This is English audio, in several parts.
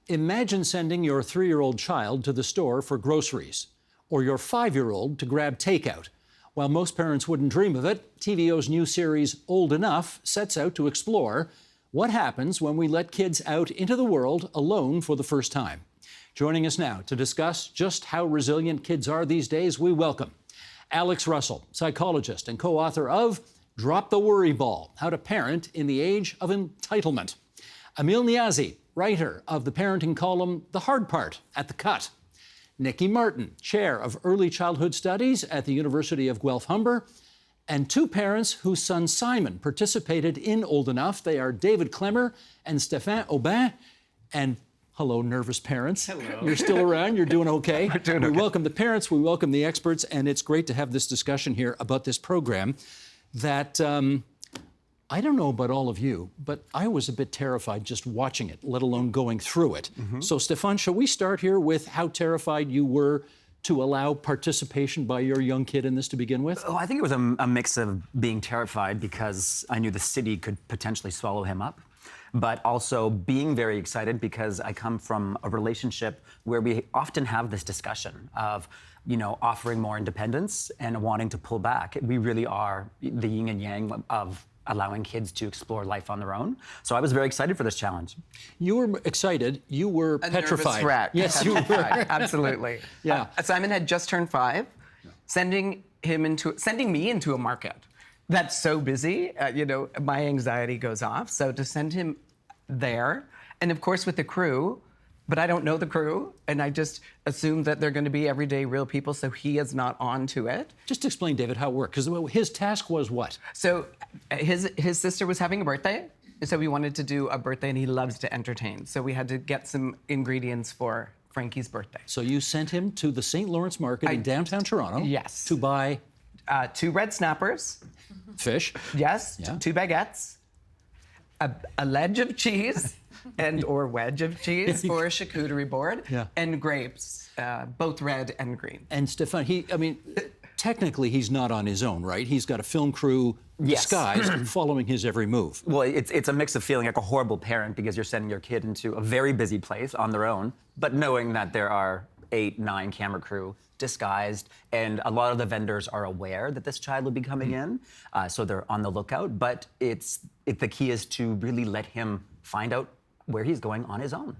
Imagine sending your 3-year-old child to the store for groceries, or your 5-year-old to grab takeout. While most parents wouldn't dream of it, TVO's new series, Old Enough, sets out to explore what happens when we let kids out into the world alone for the first time. Joining us now to discuss just how resilient kids are these days, we welcome Alex Russell, psychologist and co-author of Drop the Worry Ball, How to Parent in the Age of Entitlement. Emil Niazi, writer of the parenting column The Hard Part at The Cut. Nikki Martin, chair of Early Childhood Studies at the University of Guelph-Humber. And two parents whose son Simon participated in Old Enough. They are David Clemmer and Stéphane Aubin. And hello, nervous parents. Hello. You're still around, you're doing okay. We're doing okay. We welcome the parents, we welcome the experts, and it's great to have this discussion here about this program that, I don't know about all of you, but I was a bit terrified just watching it, let alone going through it. So, Stéphane, shall we start here with how terrified you were to allow participation by your young kid in this to begin with? Oh, I think it was a mix of being terrified because I knew the city could potentially swallow him up, but also being very excited because I come from a relationship where we often have this discussion of, you know, offering more independence and wanting to pull back. We really are the yin and yang of allowing kids to explore life on their own. So I was very excited for this challenge. You were excited. You were petrified. Nervous wreck. Yes, you were. Absolutely. Yeah. Simon had just turned 5, sending me into a market that's so busy. You know, my anxiety goes off. So to send him there, and of course with the crew, but I don't know the crew, and I just assume that they're going to be everyday real people, so he is not on to it. Just explain, David, how it worked, because his task was what? So his sister was having a birthday, so we wanted to do a birthday, and he loves to entertain. So we had to get some ingredients for Frankie's birthday. So you sent him to the St. Lawrence Market in downtown Toronto. Yes. To buy 2 red snappers. fish. Yes. Yeah. 2 baguettes. A ledge of cheese. or wedge of cheese for a charcuterie board, Yeah. and grapes, both red and green. And Stéphane, technically he's not on his own, right? He's got a film crew disguised following his every move. Well, it's a mix of feeling like a horrible parent because you're sending your kid into a very busy place on their own, but knowing that there are 8, 9 camera crew disguised, and a lot of the vendors are aware that this child will be coming in, so they're on the lookout. But the key is to really let him find out where he's going on his own.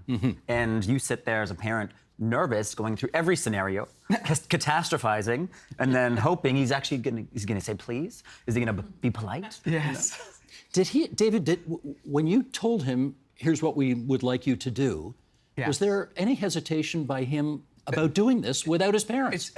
And you sit there as a parent, nervous, going through every scenario, catastrophizing, and then hoping he's gonna say please? Is he gonna be polite? Yes. David, when you told him, here's what we would like you to do, was there any hesitation by him about doing this without his parents?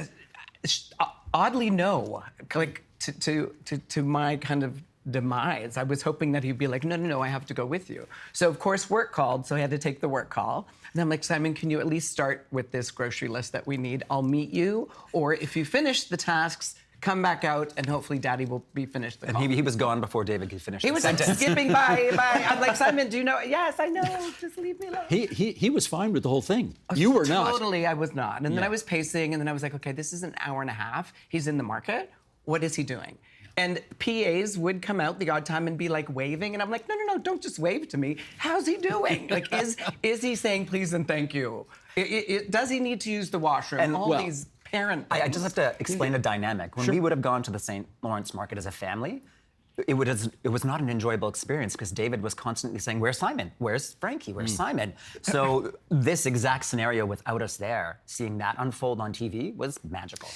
Oddly, no. Like, to my kind of demise, I was hoping that he'd be like, no, I have to go with you. So of course work called, so I had to take the work call. And I'm like, Simon, can you at least start with this grocery list that we need? I'll meet you, or if you finish the tasks, come back out and hopefully Daddy will be finished the call. And he was gone before David could finish the was sentence. like skipping by. I'm like, Simon, do you know? Yes, I know, just leave me alone. He was fine with the whole thing. You were not. Totally, I was not. And then I was pacing, and then I was like, okay, this is an hour and a half. He's in the market. What is he doing? And PAs would come out the odd time and be like waving, and I'm like, no, don't just wave to me. How's he doing? Like, is he saying please and thank you? Does he need to use the washroom? And, all well, these parent I things. just have to explain a dynamic. When we would have gone to the St. Lawrence Market as a family, it was not an enjoyable experience because David was constantly saying, where's Simon? Where's Frankie? Where's Simon? So this exact scenario without us there, seeing that unfold on TV was magical.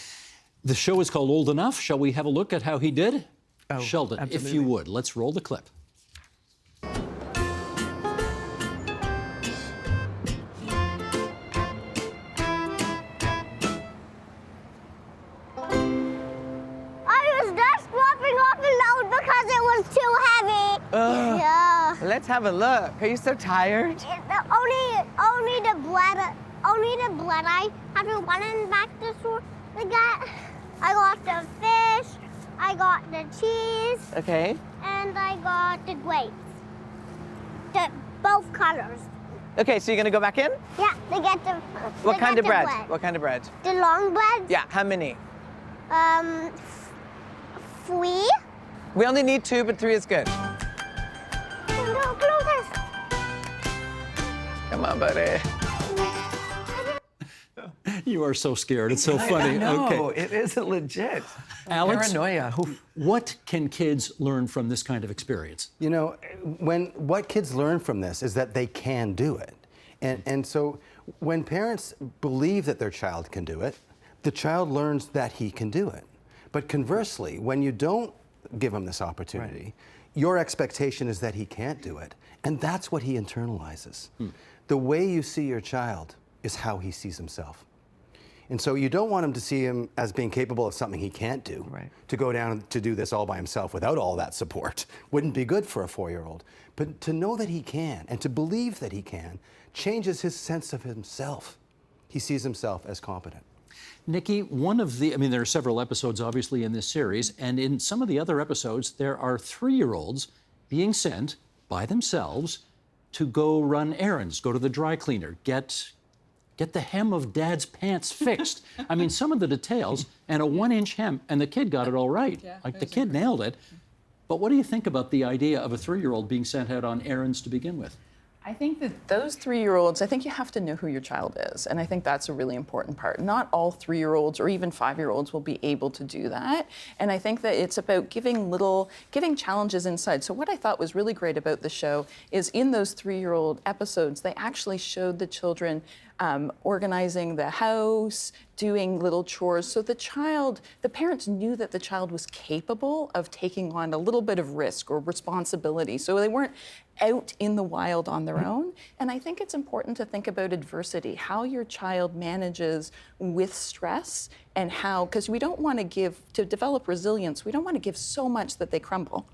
The show is called Old Enough. Shall we have a look at how he did? Oh, Sheldon, absolutely. if you would, let's roll the clip. Yeah. Let's have a look. Are you so tired? Only the bread I have to run in back to the store to get. I got the fish, I got the cheese, Okay. and I got the grapes. Both colors. Okay, so you're gonna go back in? Yeah, they get the. What kind of bread? What kind of bread? The long bread. Yeah, how many? 3. We only need 2, but 3 is good. No, close. Come on, buddy. You are so scared. It's so funny. No, Okay. it isn't legit. Alex? Paranoia. Oof. What can kids learn from this kind of experience? You know, what kids learn from this is that they can do it. And so when parents believe that their child can do it, the child learns that he can do it. But conversely, when you don't give him this opportunity, your expectation is that he can't do it. And that's what he internalizes. The way you see your child is how he sees himself. And so you don't want him to see him as being capable of something he can't do. Right. To go down to do this all by himself without all that support wouldn't be good for a 4-year-old. But to know that he can and to believe that he can changes his sense of himself. He sees himself as competent. Nikki, there are several episodes obviously in this series, and in some of the other episodes, there are 3-year-olds being sent by themselves to go run errands, go to the dry cleaner, get the hem of Dad's pants fixed. I mean, some of the details, and a 1-inch hem, and the kid got it all right. Yeah, like the kid nailed it. But what do you think about the idea of a 3-year-old being sent out on errands to begin with? I think that those 3-year-olds, I think you have to know who your child is. And I think that's a really important part. Not all 3-year-olds or even 5-year-olds will be able to do that. And I think that it's about giving challenges inside. So what I thought was really great about the show is in those 3-year-old episodes, they actually showed the children organizing the house, doing little chores. So the parents knew that the child was capable of taking on a little bit of risk or responsibility. So they weren't out in the wild on their own. And I think it's important to think about adversity, how your child manages with stress and because we don't want to develop resilience, we don't want to give so much that they crumble.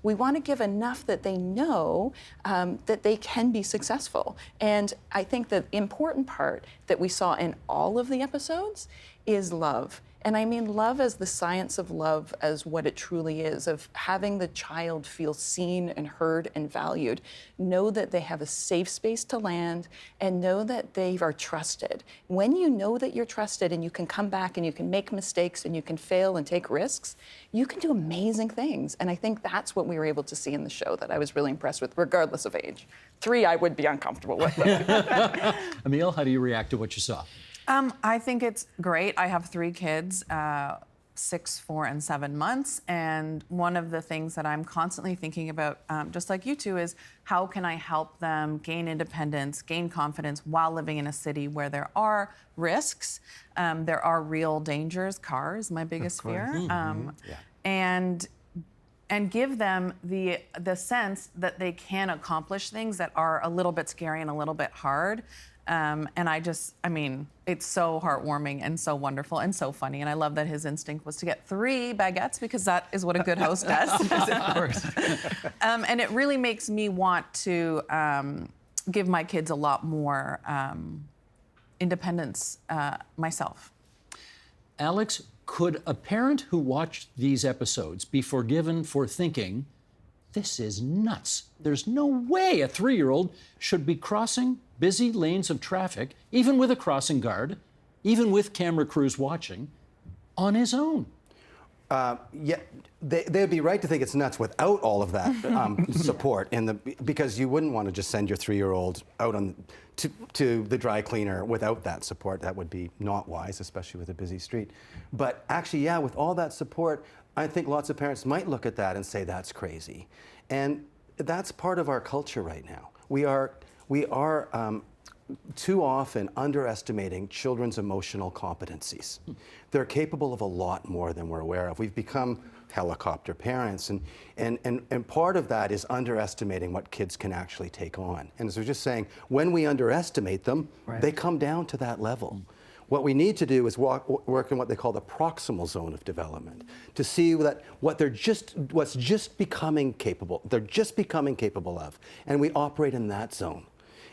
We want to give enough that they know that they can be successful. And I think the important part that we saw in all of the episodes is love. And I mean love as the science of love, as what it truly is, of having the child feel seen and heard and valued, know that they have a safe space to land, and know that they are trusted. When you know that you're trusted and you can come back and you can make mistakes and you can fail and take risks, you can do amazing things. And I think that's what we were able to see in the show that I was really impressed with, regardless of age. 3, I would be uncomfortable with. Emile, how do you react to what you saw? I think it's great. I have 3 kids, 6, 4, and 7 months. And one of the things that I'm constantly thinking about, just like you two, is how can I help them gain independence, gain confidence while living in a city where there are risks, there are real dangers. Car is my biggest fear. And give them the sense that they can accomplish things that are a little bit scary and a little bit hard. It's so heartwarming and so wonderful and so funny. And I love that his instinct was to get 3 baguettes because that is what a good host does. Of course. And it really makes me want to give my kids a lot more independence myself. Alex, could a parent who watched these episodes be forgiven for thinking, this is nuts? There's no way a 3-year-old should be crossing busy lanes of traffic, even with a crossing guard, even with camera crews watching, on his own. They'd be right to think it's nuts without all of that support, because you wouldn't want to just send your 3-year-old out to the dry cleaner without that support. That would be not wise, especially with a busy street. But actually, with all that support, I think lots of parents might look at that and say that's crazy. And that's part of our culture right now. We are too often underestimating children's emotional competencies. They're capable of a lot more than we're aware of. We've become helicopter parents, and part of that is underestimating what kids can actually take on. And as I was just saying, when we underestimate them, they come down to that level. What we need to do is work in what they call the proximal zone of development, to see that what's just becoming capable, they're just becoming capable of, and we operate in that zone.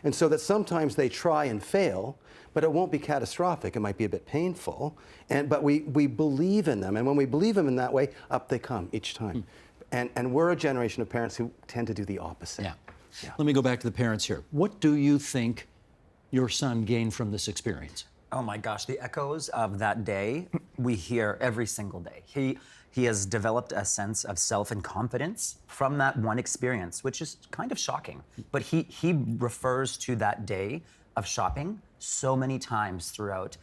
And so that sometimes they try and fail, but it won't be catastrophic. It might be a bit painful, but we believe in them, and when we believe them in that way, up they come each time. And we're a generation of parents who tend to do the opposite. Yeah. Let me go back to the parents here. What do you think your son gained from this experience? Oh my gosh, the echoes of that day we hear every single day. He has developed a sense of self and confidence from that one experience, which is kind of shocking. But he refers to that day of shopping so many times throughout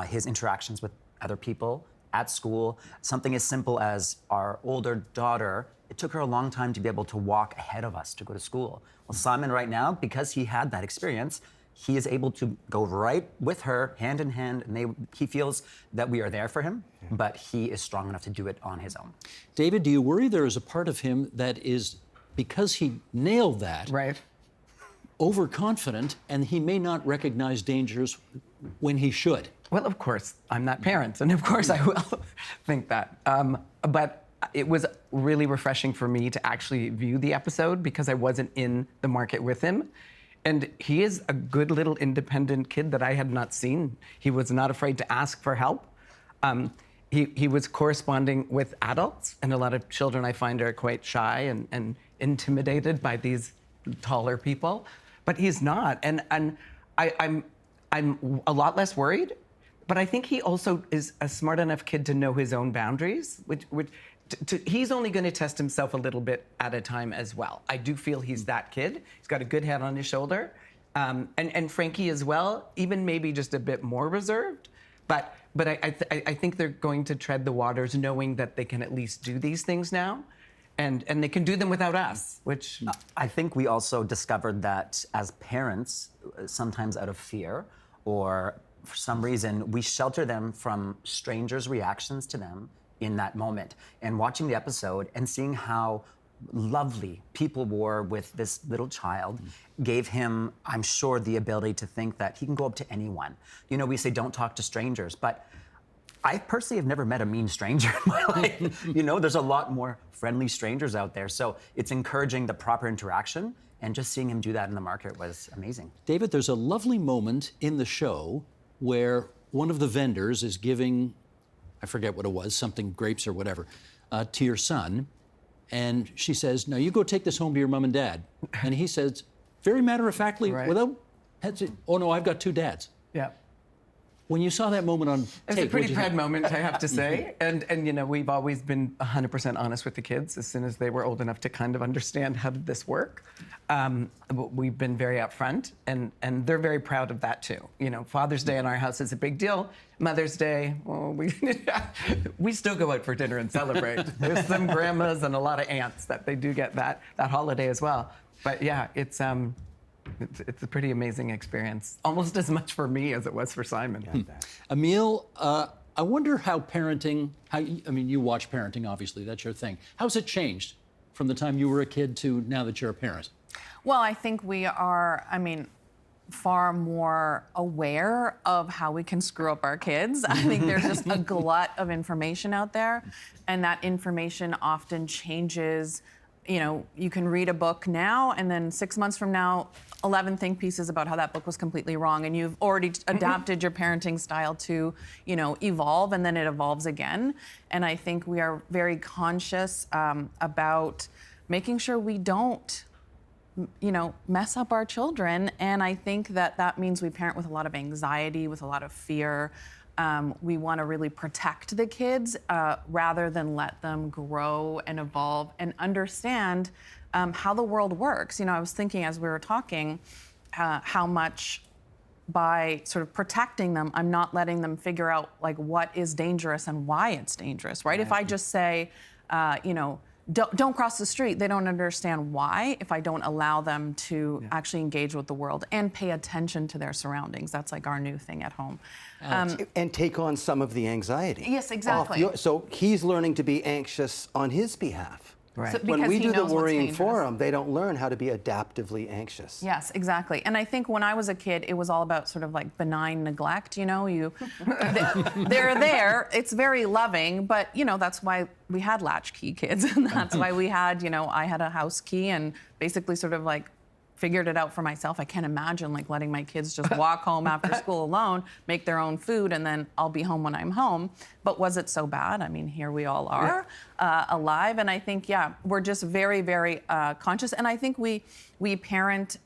his interactions with other people at school. Something as simple as our older daughter, it took her a long time to be able to walk ahead of us to go to school. Well, Simon right now, because he had that experience, he is able to go right with her, hand in hand, and he feels that we are there for him, but he is strong enough to do it on his own. David, do you worry there is a part of him that is, because he nailed that, Right. overconfident, and he may not recognize dangers when he should? Well, of course, I'm not parent, and of course I will think that. But it was really refreshing for me to actually view the episode because I wasn't in the market with him. And he is a good little independent kid that I had not seen. He was not afraid to ask for help. He was corresponding with adults, and a lot of children I find are quite shy and intimidated by these taller people. But he's not, and I'm a lot less worried. But I think he also is a smart enough kid to know his own boundaries, he's only going to test himself a little bit at a time as well. I do feel he's that kid. He's got a good head on his shoulder. And Frankie as well, even maybe just a bit more reserved. But I think they're going to tread the waters knowing that they can at least do these things now. And they can do them without us, which... I think we also discovered that as parents, sometimes out of fear or for some reason, we shelter them from strangers' reactions to them in that moment. And watching the episode and seeing how lovely people were with this little child gave him, I'm sure, the ability to think that he can go up to anyone. You know, we say don't talk to strangers, but I personally have never met a mean stranger in my life. You know, there's a lot more friendly strangers out there. So it's encouraging the proper interaction, and just seeing him do that in the market was amazing. David, there's a lovely moment in the show where one of the vendors is giving, I forget what it was, something, grapes or whatever, to your son. And she says, now you go take this home to your mom and dad. And he says, very matter-of-factly, Right. without hesitation, oh no, I've got 2 dads. Yeah. When you saw that moment on It was tape, a pretty what'd you proud think? moment, I have to say. And you know, we've always been 100% honest with the kids as soon as they were old enough to kind of understand how did this work. We've been very upfront, and they're very proud of that too. You know, Father's Day in our house is a big deal. Mother's Day, well, we still go out for dinner and celebrate. There's some grandmas and a lot of aunts that they do get that holiday as well. But yeah, it's a pretty amazing experience. Almost as much for me as it was for Simon. Emile, I wonder how parenting, I mean, you watch parenting, obviously, that's your thing. How's it changed from the time you were a kid to now that you're a parent? Well, I think we are, far more aware of how we can screw up our kids. I think there's just a glut of information out there, and that information often changes. You know, you can read a book now, and then 6 months from now, 11 think pieces about how that book was completely wrong, and you've already adapted your parenting style to, you know, evolve, and then it evolves again. And I think we are very conscious about making sure we don't, you know, mess up our children. And I think that means we parent with a lot of anxiety, with a lot of fear. We want to really protect the kids rather than let them grow and evolve and understand how the world works. You know, I was thinking as we were talking how much by sort of protecting them, I'm not letting them figure out like what is dangerous and why it's dangerous, right? If I just say, you know, don't cross the street, they don't understand why if I don't allow them to actually engage with the world and pay attention to their surroundings. That's like our new thing at home. And take on some of the anxiety. Yes, exactly. So he's learning to be anxious on his behalf. Right. So- When because we he do the knows what's worrying for dangerous. them, they don't learn how to be adaptively anxious. Yes, exactly. And I think when I was a kid, it was all about sort of like benign neglect, you know, they're there, it's very loving, but you know, that's why we had latchkey kids, and that's why we had, you know, I had a house key and basically sort of like figured it out for myself. I can't imagine like letting my kids just walk home after school alone, make their own food, and then I'll be home when I'm home. But was it so bad? I mean, here we all are alive. And I think, yeah, we're just very, very conscious. And I think we parent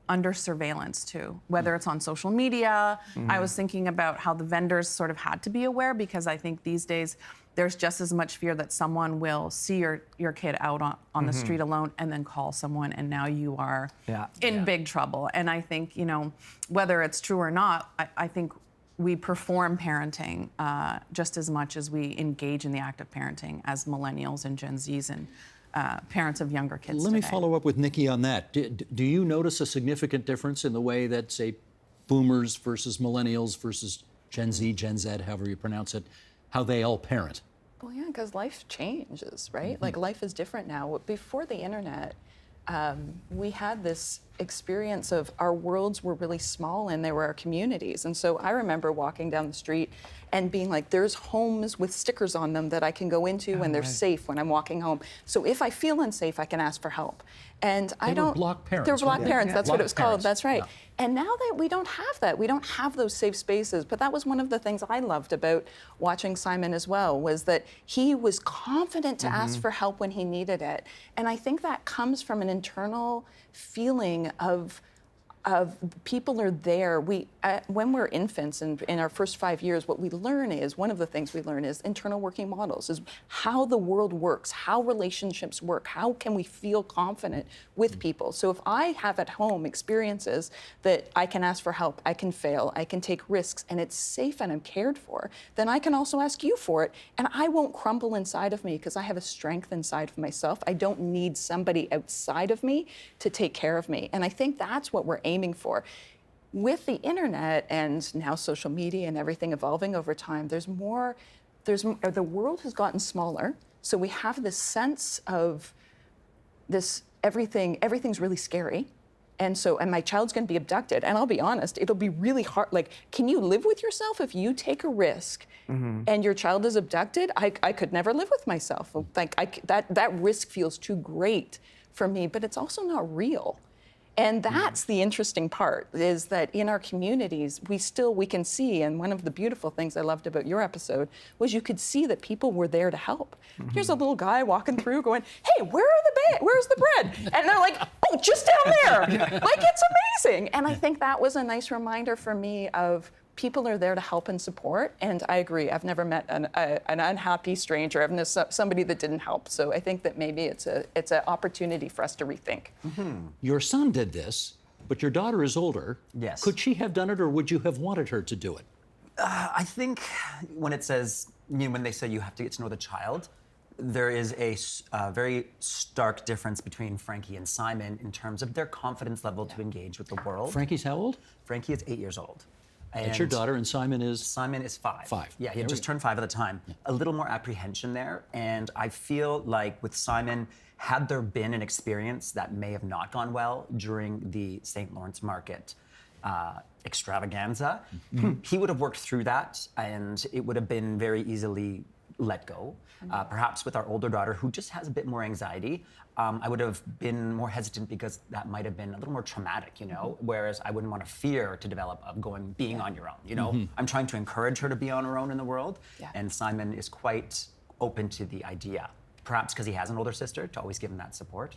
under surveillance too, whether it's on social media. I was thinking about how the vendors sort of had to be aware, because I think these days there's just as much fear that someone will see your kid out on the street alone and then call someone, and now you are in big trouble. And I think, you know, whether it's true or not, I think we perform parenting just as much as we engage in the act of parenting as millennials and Gen Zs and parents of younger kids Let me today. follow up with Nikki on that. Do you notice a significant difference in the way that, say, boomers versus millennials versus Gen Z, Gen Z, however you pronounce it, how they all parent? Well, yeah, because life changes, right? Like life is different now. Before the internet, we had this experience of our worlds were really small and they were our communities. And so I remember walking down the street and being like, there's homes with stickers on them that I can go into and they're safe when I'm walking home. So if I feel unsafe, I can ask for help. And I don't. block parents. They were block parents. That's what it was called. Parents. That's right. Yeah. And now that we don't have that, we don't have those safe spaces. But that was one of the things I loved about watching Simon as well, was that he was confident to ask for help when he needed it. And I think that comes from an internal feeling of people are there. When we're infants and in our first 5 years, what we learn is, one of the things we learn is internal working models, is how the world works, how relationships work, how can we feel confident with people. So if I have at home experiences that I can ask for help, I can fail, I can take risks, and it's safe and I'm cared for, then I can also ask you for it, and I won't crumble inside of me because I have a strength inside of myself. I don't need somebody outside of me to take care of me. And I think that's what we're aiming for. With the internet and now social media and everything evolving over time, the world has gotten smaller. So we have this sense of everything's really scary. And my child's going to be abducted. And I'll be honest, it'll be really hard. Like, can you live with yourself if you take a risk and your child is abducted? I could never live with myself. Like, that risk feels too great for me, but it's also not real. And that's the interesting part, is that in our communities, we can see, and one of the beautiful things I loved about your episode was you could see that people were there to help. Here's a little guy walking through going, hey, where's the bread? And they're like, oh, just down there. Like, it's amazing. And I think that was a nice reminder for me of people are there to help and support. And I agree, I've never met an unhappy stranger. I've met somebody that didn't help. So I think that maybe it's an opportunity for us to rethink. Your son did this, but your daughter is older. Yes. Could she have done it, or would you have wanted her to do it? I think when it says, when they say you have to get to know the child, there is a very stark difference between Frankie and Simon in terms of their confidence level to engage with the world. Frankie's how old? Frankie is 8 years old. That's your daughter, and Simon is? Simon is 5. 5. Yeah, he had just turned 5 at the time. A little more apprehension there, and I feel like with Simon, had there been an experience that may have not gone well during the St. Lawrence Market extravaganza, he would have worked through that, and it would have been very easily let go. Perhaps with our older daughter, who just has a bit more anxiety, I would have been more hesitant because that might have been a little more traumatic, whereas I wouldn't want to fear to develop of being on your own, I'm trying to encourage her to be on her own in the world, and Simon is quite open to the idea. Perhaps because he has an older sister, to always give him that support,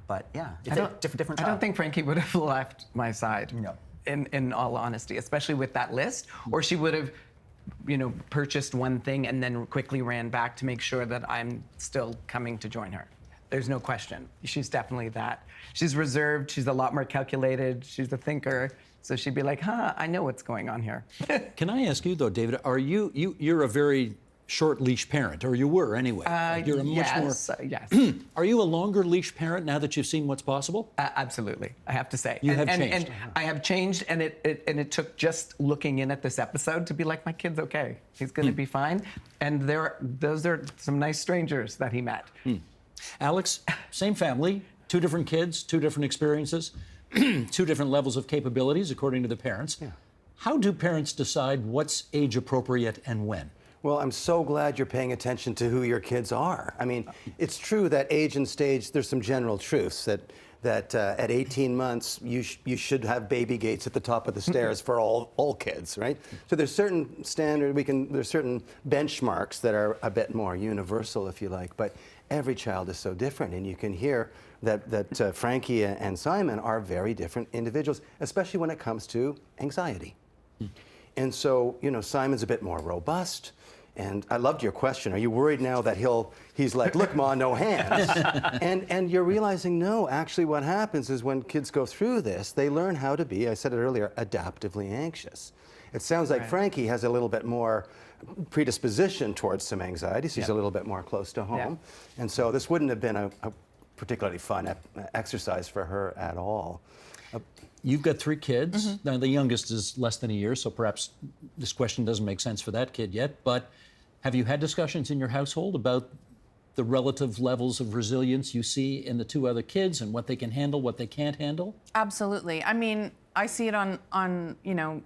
But yeah, it's a different child. I don't think Frankie would have left my side. No. In all honesty, especially with that list, or she would have, purchased one thing and then quickly ran back to make sure that I'm still coming to join her. There's no question. She's definitely that. She's reserved. She's a lot more calculated. She's a thinker. So she'd be like, I know what's going on here. Can I ask you though, David? Are you're a very short leash parent, or you were anyway? You're a much more. Yes. Are you a longer leash parent now that you've seen what's possible? Absolutely, I have to say. You have changed. And I have changed, and it took just looking in at this episode to be like, my kid's okay. He's going to be fine. And those are some nice strangers that he met. Alex, same family, 2 different kids, 2 different experiences, 2 different levels of capabilities according to the parents. Yeah. How do parents decide what's age appropriate and when? Well, I'm so glad you're paying attention to who your kids are. I mean, it's true that age and stage, there's some general truths that at 18 months, you should have baby gates at the top of the stairs for all kids, right? So there's certain standard, there's certain benchmarks that are a bit more universal, if you like. But every child is so different, and you can hear that Frankie and Simon are very different individuals, especially when it comes to anxiety. And so, you know, Simon's a bit more robust. And I loved your question. Are you worried now that he's like, look, Ma, no hands? and you're realizing, no, actually what happens is when kids go through this, they learn how to be, I said it earlier, adaptively anxious. It sounds like Frankie has a little bit more predisposition towards some anxiety, so he's a little bit more close to home. And so this wouldn't have been a particularly fun exercise for her at all. You've got 3 kids. Now, the youngest is less than a year, so perhaps this question doesn't make sense for that kid yet. But have you had discussions in your household about the relative levels of resilience you see in the 2 other kids and what they can handle, what they can't handle? Absolutely. I mean, I see it on you know,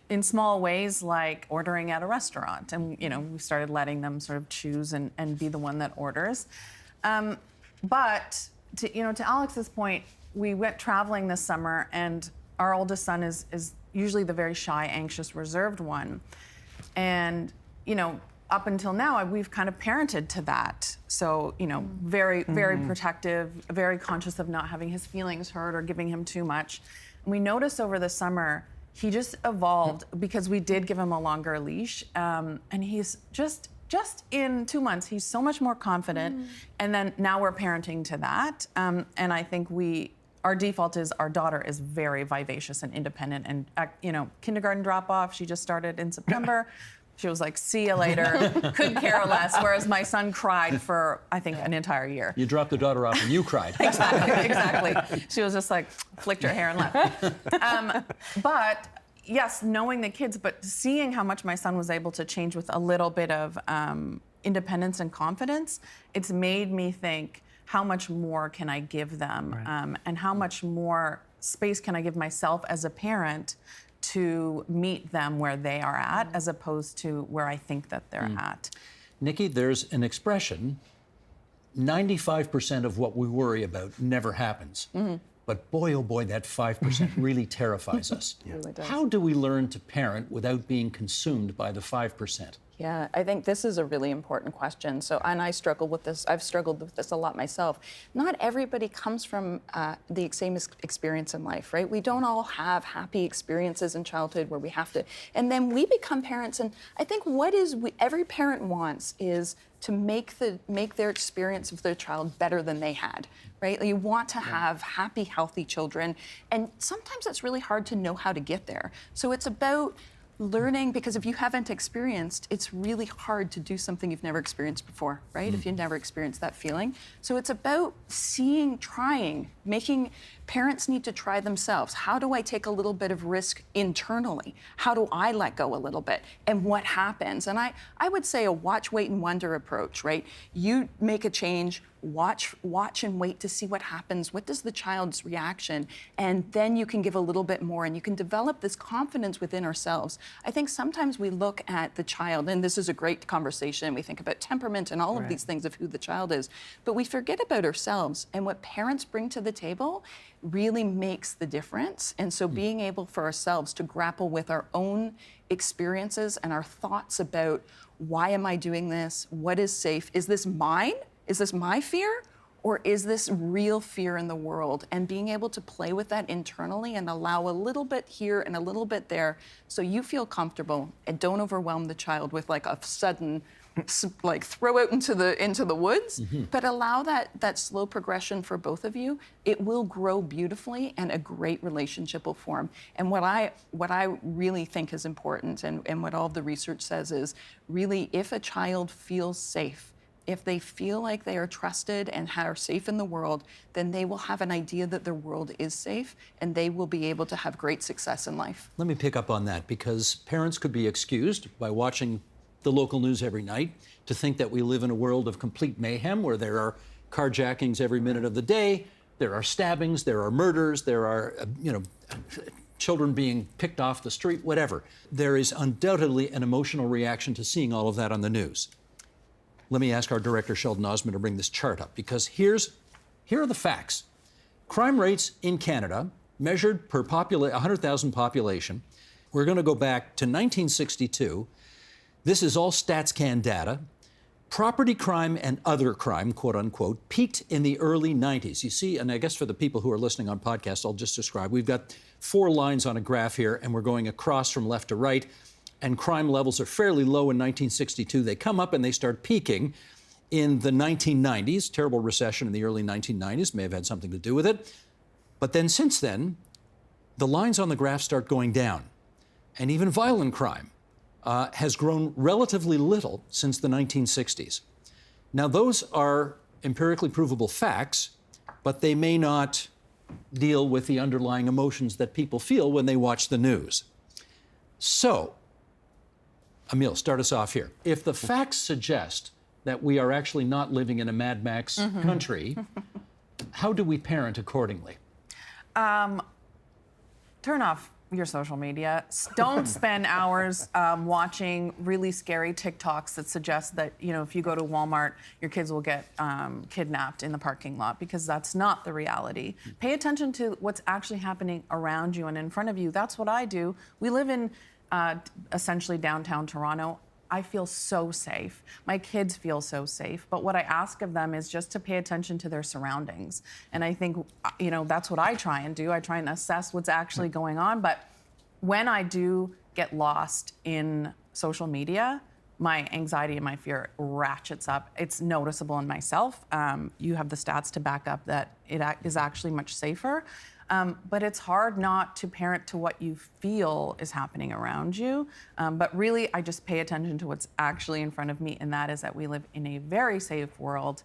in small ways, like ordering at a restaurant. And, you know, we started letting them sort of choose and be the one that orders. But to Alex's point, we went traveling this summer, and our oldest son is usually the very shy, anxious, reserved one. And, you know, up until now, we've kind of parented to that. So, you know, very, very protective, very conscious of not having his feelings hurt or giving him too much. And we noticed over the summer, he just evolved because we did give him a longer leash. And he's just in 2 months, he's so much more confident. And then now we're parenting to that. And I think our default is our daughter is very vivacious and independent. And, you know, kindergarten drop off, she just started in September. She was like, see you later, couldn't care less. Whereas my son cried for, I think, an entire year. You dropped the daughter off and you cried. Exactly. She was just like, flicked her hair and left. But yes, knowing the kids, but seeing how much my son was able to change with a little bit of independence and confidence, it's made me think, how much more can I give them? And how much more space can I give myself as a parent to meet them where they are at, as opposed to where I think that they're at? Nikki, there's an expression, 95% of what we worry about never happens. But boy, oh boy, that 5% really terrifies us. Really does. How do we learn to parent without being consumed by the 5%? Yeah, I think this is a really important question. So, and I struggle with this. I've struggled with this a lot myself. Not everybody comes from the same experience in life, right? We don't all have happy experiences in childhood where we have to, and then we become parents. And I think every parent wants is to make their experience of their child better than they had, right? You want to have happy, healthy children, and sometimes it's really hard to know how to get there. So it's about learning, because if you haven't experienced, it's really hard to do something you've never experienced before, right? If you've never experienced that feeling. So it's about trying, parents need to try themselves. How do I take a little bit of risk internally? How do I let go a little bit? And what happens? And I would say a watch, wait, and wonder approach, right? You make a change, watch and wait to see what happens. What does the child's reaction? And then you can give a little bit more, and you can develop this confidence within ourselves. I think sometimes we look at the child, and this is a great conversation. We think about temperament and all of these things of who the child is, but we forget about ourselves, and what parents bring to the table really makes the difference. And so being able for ourselves to grapple with our own experiences and our thoughts about, why am I doing this? What is safe? Is this mine? Is this my fear? Or is this real fear in the world? And being able to play with that internally and allow a little bit here and a little bit there so you feel comfortable, and don't overwhelm the child with like a sudden throw out into the woods, but allow that slow progression for both of you. It will grow beautifully, and a great relationship will form. And what I really think is important, and what all of the research says is, really, if a child feels safe, if they feel like they are trusted and are safe in the world, then they will have an idea that their world is safe, and they will be able to have great success in life. Let me pick up on that, because parents could be excused by watching the local news every night to think that we live in a world of complete mayhem, where there are carjackings every minute of the day, there are stabbings, there are murders, there are, children being picked off the street, whatever. There is undoubtedly an emotional reaction to seeing all of that on the news. Let me ask our director, Sheldon Osmond, to bring this chart up, because here are the facts. Crime rates in Canada, measured per 100,000 population, we're going to go back to 1962. This is all StatsCan data. Property crime and other crime, quote unquote, peaked in the early 90s. You see, and I guess for the people who are listening on podcasts, I'll just describe. We've got 4 lines on a graph here, and we're going across from left to right, and crime levels are fairly low in 1962. They come up and they start peaking in the 1990s. Terrible recession in the early 1990s may have had something to do with it. But then since then, the lines on the graph start going down. And even violent crime has grown relatively little since the 1960s. Now, those are empirically provable facts, but they may not deal with the underlying emotions that people feel when they watch the news. So, Emil, start us off here. If the facts suggest that we are actually not living in a Mad Max country, how do we parent accordingly? Turn off your social media. Don't spend hours watching really scary TikToks that suggest that, you know, if you go to Walmart, your kids will get kidnapped in the parking lot, because that's not the reality. Pay attention to what's actually happening around you and in front of you. That's what I do. We live in essentially downtown Toronto. I feel so safe. My kids feel so safe. But what I ask of them is just to pay attention to their surroundings. And I think, you know, that's what I try and do. I try and assess what's actually going on. But when I do get lost in social media, my anxiety and my fear ratchets up. It's noticeable in myself. You have the stats to back up that it is actually much safer. But it's hard not to parent to what you feel is happening around you. But really, I just pay attention to what's actually in front of me, and that is that we live in a very safe world.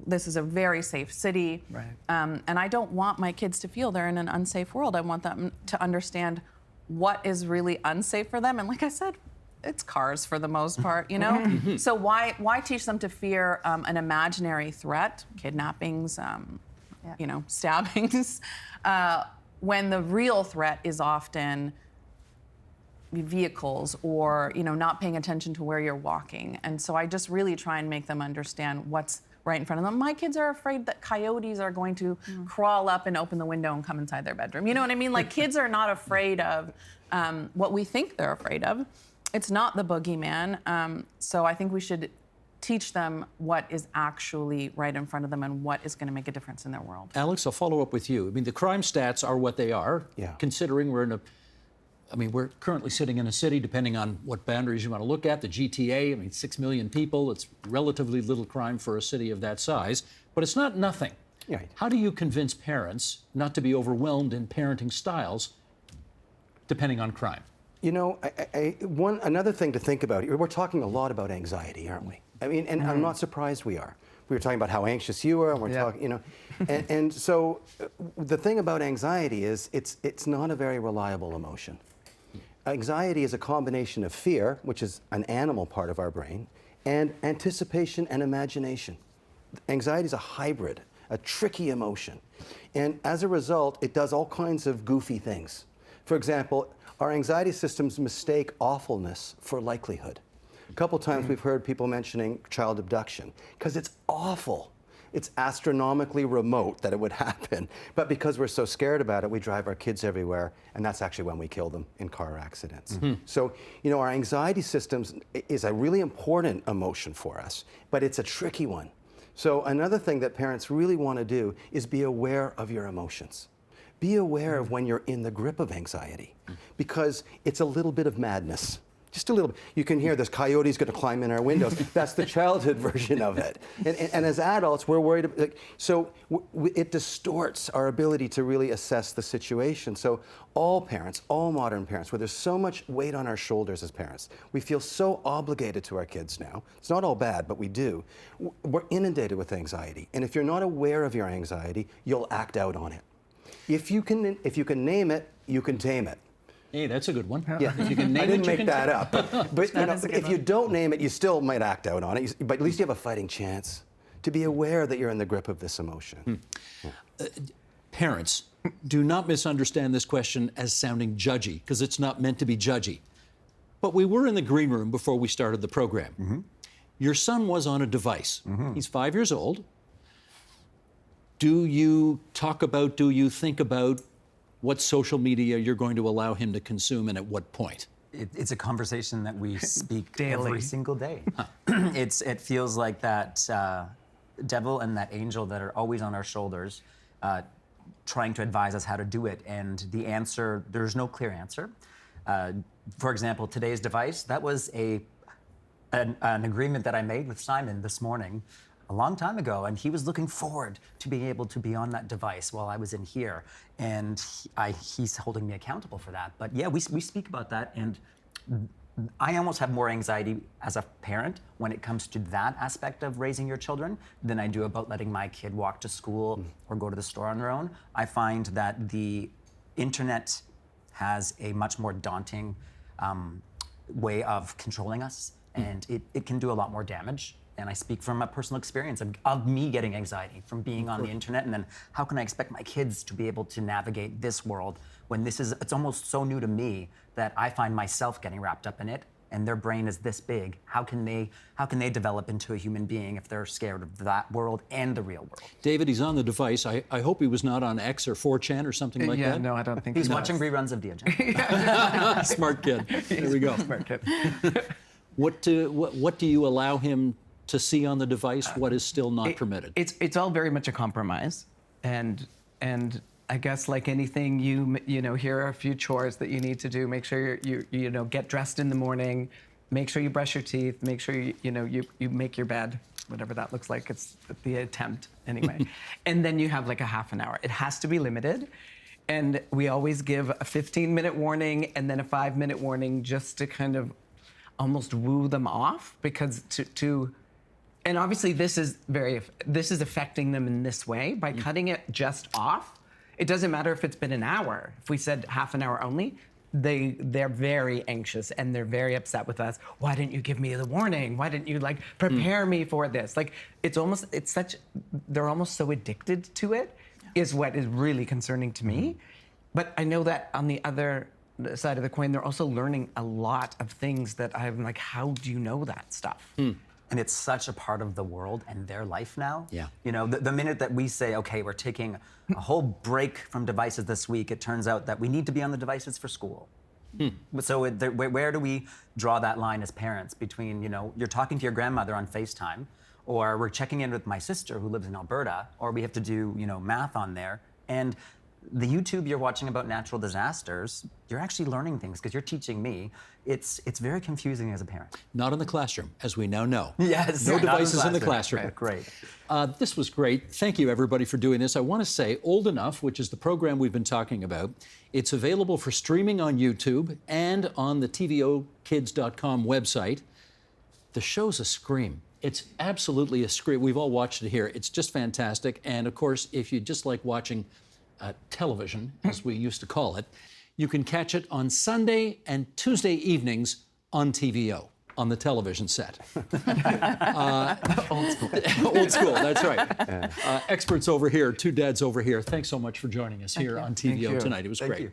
This is a very safe city. Right. And I don't want my kids to feel they're in an unsafe world. I want them to understand what is really unsafe for them. And like I said, it's cars for the most part, you know? So why teach them to fear an imaginary threat, kidnappings, you know, stabbings, when the real threat is often vehicles or, you know, not paying attention to where you're walking. And so I just really try and make them understand what's right in front of them. My kids are afraid that coyotes are going to crawl up and open the window and come inside their bedroom. You know what I mean? Like, kids are not afraid of what we think they're afraid of. It's not the boogeyman. So I think we should teach them what is actually right in front of them and what is going to make a difference in their world. Alex, I'll follow up with you. I mean, the crime stats are what they are, considering we're currently sitting in a city, depending on what boundaries you want to look at, the GTA, 6 million people, it's relatively little crime for a city of that size, but it's not nothing. Right. How do you convince parents not to be overwhelmed in parenting styles, depending on crime? You know, another thing to think about, we're talking a lot about anxiety, aren't we? I mean, and I'm not surprised we are. We were talking about how anxious you were, and we're talking, you know, and so the thing about anxiety is it's not a very reliable emotion. Anxiety is a combination of fear, which is an animal part of our brain, and anticipation and imagination. Anxiety is a hybrid, a tricky emotion. And as a result, it does all kinds of goofy things. For example, our anxiety systems mistake awfulness for likelihood. A couple times we've heard people mentioning child abduction, because it's awful. It's astronomically remote that it would happen. But because we're so scared about it, we drive our kids everywhere, and that's actually when we kill them in car accidents. So, you know, our anxiety systems is a really important emotion for us, but it's a tricky one. So another thing that parents really want to do is be aware of your emotions. Be aware of when you're in the grip of anxiety, because it's a little bit of madness. Just a little bit. You can hear this coyote's going to climb in our windows. That's the childhood version of it. And as adults, we're worried. It distorts our ability to really assess the situation. So all parents, all modern parents, where there's so much weight on our shoulders as parents, we feel so obligated to our kids now. It's not all bad, but we do. We're inundated with anxiety. And if you're not aware of your anxiety, you'll act out on it. If you can name it, you can tame it. Hey, that's a good one. Yeah, If you can name I didn't it, you make can that tame it. up. But you know, if you don't name it, you still might act out on it. But at least you have a fighting chance to be aware that you're in the grip of this emotion. Parents, do not misunderstand this question as sounding judgy, because it's not meant to be judgy. But we were in the green room before we started the program. Your son was on a device. He's 5 years old. Do you think about what social media you're going to allow him to consume and at what point? It's a conversation that we speak Daily. every single day. It feels like that devil and that angel that are always on our shoulders, trying to advise us how to do it. And the answer, there's no clear answer. For example, today's device, that was an agreement that I made with Simon this morning a long time ago, and he was looking forward to being able to be on that device while I was in here, and he's holding me accountable for that. But yeah, we speak about that, and I almost have more anxiety as a parent when it comes to that aspect of raising your children than I do about letting my kid walk to school or go to the store on their own. I find that the internet has a much more daunting way of controlling us, and it can do a lot more damage. And I speak from a personal experience of me getting anxiety from being on the internet, and then how can I expect my kids to be able to navigate this world when it's almost so new to me that I find myself getting wrapped up in it, and their brain is this big. How can they develop into a human being if they're scared of that world and the real world? David, he's on the device. I hope he was not on X or 4chan or something like Yeah, that. no, I don't think He's he watching was. reruns of the agenda. Smart kid. There we go. Smart kid. What do you allow him to see on the device? What is still not permitted? It's all very much a compromise, and I guess like anything, you know, here are a few chores that you need to do. Make sure you know, get dressed in the morning, make sure you brush your teeth, make sure you make your bed, whatever that looks like. It's the attempt anyway, and then you have like a half an hour. It has to be limited. And we always give a 15-minute warning and then a 5-minute warning just to kind of almost woo them off, because and obviously this is affecting them in this way by cutting it just off. It doesn't matter if it's been an hour. If we said half an hour only, they're very anxious and they're very upset with us. Why didn't you give me the warning? Why didn't you like prepare me for this? Like they're almost so addicted to it, is what is really concerning to me. But I know that on the other side of the coin, they're also learning a lot of things that I'm like, how do you know that stuff? And it's such a part of the world and their life now. Yeah. You know, the minute that we say, okay, we're taking a whole break from devices this week, it turns out that we need to be on the devices for school. So where do we draw that line as parents between, you know, you're talking to your grandmother on FaceTime, or we're checking in with my sister who lives in Alberta, or we have to do, you know, math on there. And the YouTube you're watching about natural disasters, you're actually learning things because you're teaching me. It's very confusing as a parent. Not in the classroom, as we now know. Yes. No not devices in the classroom. Great. This was great. Thank you, everybody, for doing this. I want to say Old Enough, which is the program we've been talking about, it's available for streaming on YouTube and on the TVOkids.com website. The show's a scream. It's absolutely a scream. We've all watched it here. It's just fantastic. And of course, if you just like watching television, as we used to call it, you can catch it on Sunday and Tuesday evenings on TVO, on the television set. Old school. Old school, that's right. Experts over here, two dads over here. Thanks so much for joining us here on TVO you. tonight. It was Thank great. you.